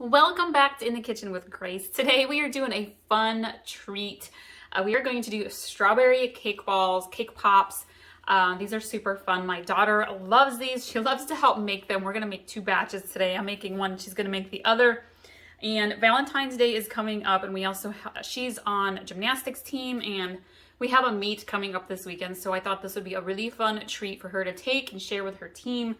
Welcome back to In the Kitchen with Grace. Today we are doing a fun treat. We are going to do strawberry cake balls, cake pops. These are super fun. My daughter loves these. She loves to help make them. We're going to make two batches today. I'm making one. She's going to make the other. And Valentine's Day is coming up, and we also she's on gymnastics team, and we have a meet coming up this weekend. So I thought this would be a really fun treat for her to take and share with her team.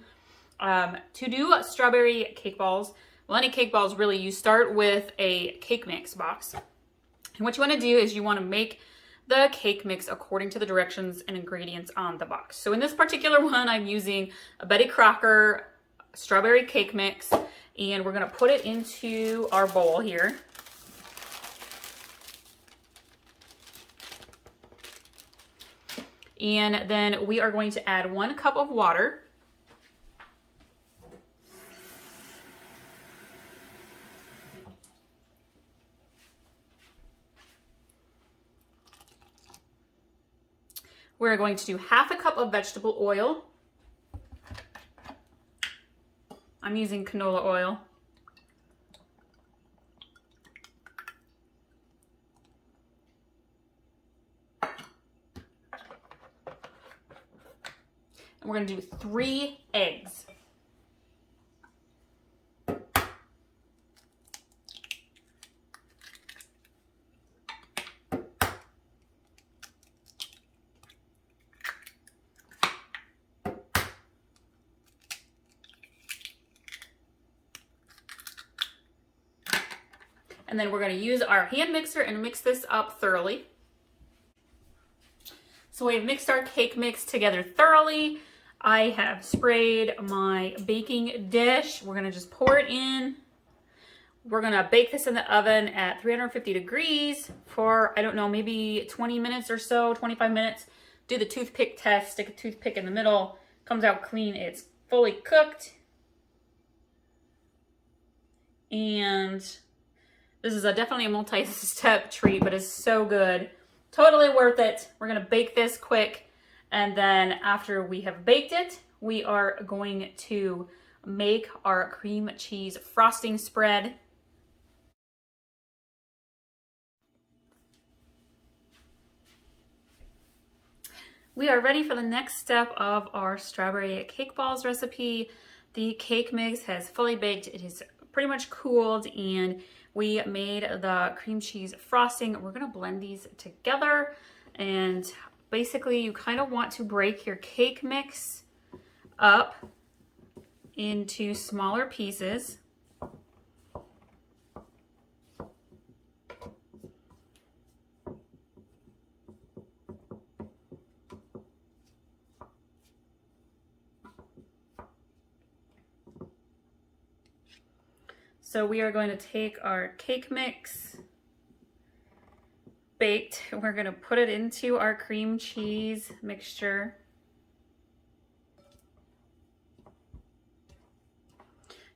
To do strawberry cake balls, well, any cake balls really, you start with a cake mix box. And what you want to do is you want to make the cake mix according to the directions and ingredients on the box. So in this particular one, I'm using a Betty Crocker strawberry cake mix, and we're going to put it into our bowl here. And then we are going to add 1 cup of water. We're going to do 1/2 cup of vegetable oil. I'm using canola oil. And we're going to do 3 eggs. And then we're going to use our hand mixer and mix this up thoroughly. So we have mixed our cake mix together thoroughly. I have sprayed my baking dish. We're going to just pour it in. We're going to bake this in the oven at 350 degrees for, I don't know, maybe 20 minutes or so, 25 minutes. Do the toothpick test, stick a toothpick in the middle, comes out clean, it's fully cooked. And this is definitely a multi-step treat, but it's so good. Totally worth it. We're going to bake this quick. And then after we have baked it, we are going to make our cream cheese frosting spread. We are ready for the next step of our strawberry cake balls recipe. The cake mix has fully baked. It is pretty much cooled, and we made the cream cheese frosting. We're gonna blend these together, and basically you kind of want to break your cake mix up into smaller pieces. So we are going to take our cake mix baked. We're going to put it into our cream cheese mixture.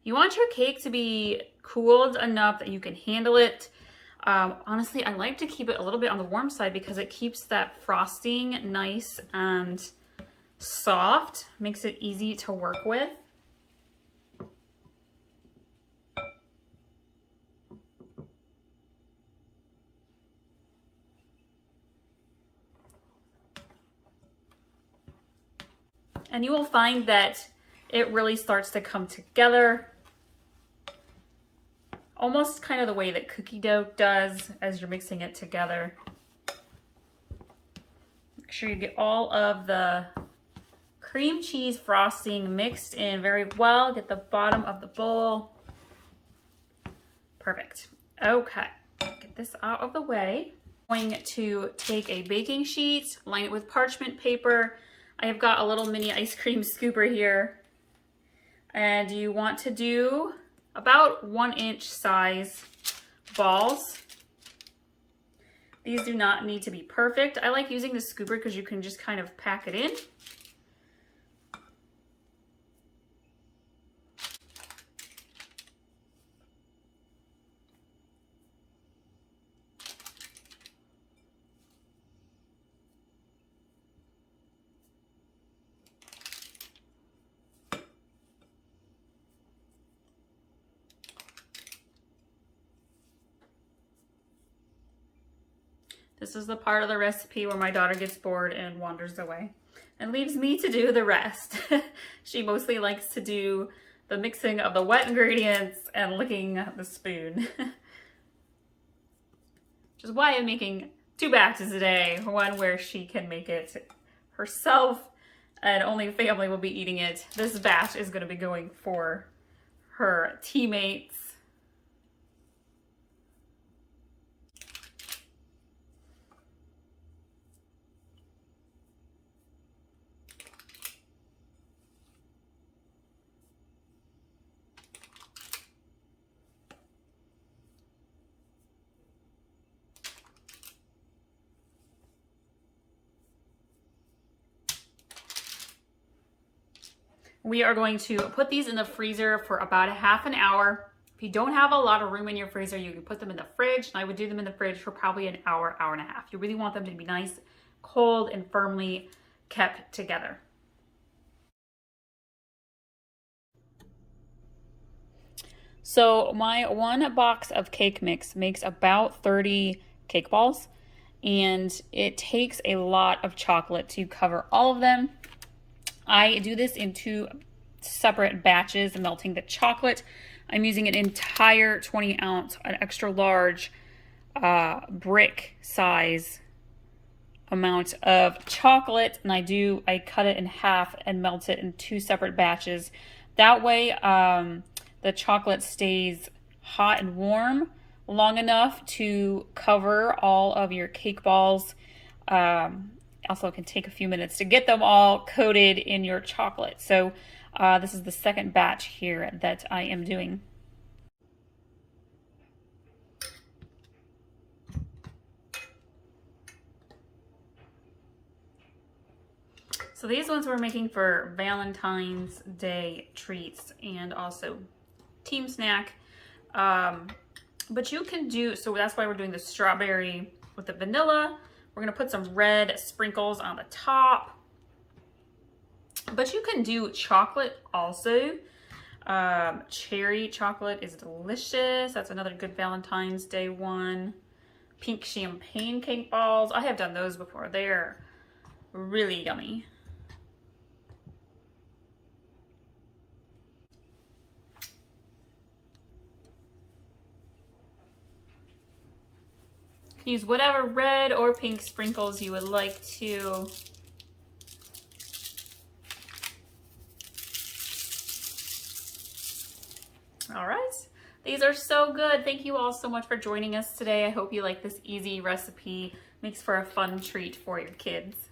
You want your cake to be cooled enough that you can handle it. Honestly, I like to keep it a little bit on the warm side because it keeps that frosting nice and soft, makes it easy to work with. And you will find that it really starts to come together, almost kind of the way that cookie dough does as you're mixing it together. Make sure you get all of the cream cheese frosting mixed in very well. Get the bottom of the bowl. Perfect. Okay, get this out of the way. I'm going to take a baking sheet, line it with parchment paper. I have got a little mini ice cream scooper here, and you want to do about 1-inch size balls. These do not need to be perfect. I like using the scooper because you can just kind of pack it in. This is the part of the recipe where my daughter gets bored and wanders away and leaves me to do the rest. She mostly likes to do the mixing of the wet ingredients and licking the spoon. Which is why I'm making 2 batches a day. One where she can make it herself and only family will be eating it. This batch is going to be going for her teammates. We are going to put these in the freezer for about a half an hour. If you don't have a lot of room in your freezer, you can put them in the fridge. And I would do them in the fridge for probably an hour, hour and a half. You really want them to be nice, cold, and firmly kept together. So my 1 box of cake mix makes about 30 cake balls, and it takes a lot of chocolate to cover all of them. I do this in 2 separate batches, melting the chocolate. I'm using an entire 20 ounce, an extra large brick size amount of chocolate, and I cut it in half and melt it in 2 separate batches. That way the chocolate stays hot and warm long enough to cover all of your cake balls. Also can take a few minutes to get them all coated in your chocolate. So this is the 2nd batch here that I am doing. So these ones we're making for Valentine's Day treats and also team snack. But you can do, so that's why we're doing the strawberry with the vanilla. We're gonna put some red sprinkles on the top. But you can do chocolate also. Cherry chocolate is delicious. That's another good Valentine's Day one. Pink champagne cake balls. I have done those before. They're really yummy. Use whatever red or pink sprinkles you would like to. All right, these are so good. Thank you all so much for joining us today. I hope you like this easy recipe. Makes for a fun treat for your kids.